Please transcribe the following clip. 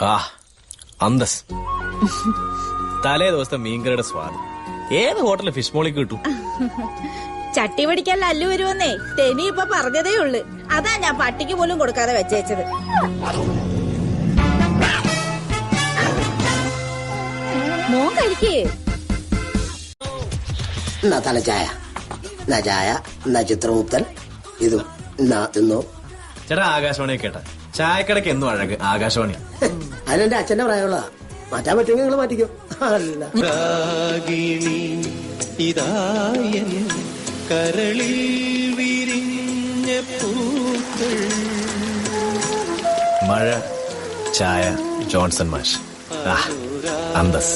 ആ അന്തസ്. തലേ ദിവസത്തെ മീൻകറിയുടെ സ്വാദ് ഏത് ഹോട്ടലിൽ ഫിഷ് മോളിക്ക് കിട്ടും? ചട്ടി പിടിക്കാൻ അല്ലു വരുമെന്നേ തെനി ഇപ്പൊ പറഞ്ഞതേ ഉള്ളു. അതാ ഞാൻ പട്ടിക്ക് പോലും കൊടുക്കാതെ വെച്ചേച്ചത്. മോൻ കഴിക്കേ. എന്നാ തല ചായ, എന്നാ ചായ, എന്നാ ചിത്രമുത്തൽ, ഇതും എന്നാ തിന്നോ. ചേട്ടാ ആകാശവാണിയെ കേട്ട ചായക്കടയ്ക്ക് എന്നും അഴക് ആകാശവാണി. അതിനെന്റെ അച്ഛന്റെ പ്രായമുള്ള മാറ്റാൻ പറ്റുമെങ്കിൽ നിങ്ങൾ മാറ്റിക്കോ. അല്ല കരളിൽ വിരിഞ്ഞ പൂക്കൾ. മഴ, ചായ, ജോൺസൺ മാഷ്, അന്തസ്.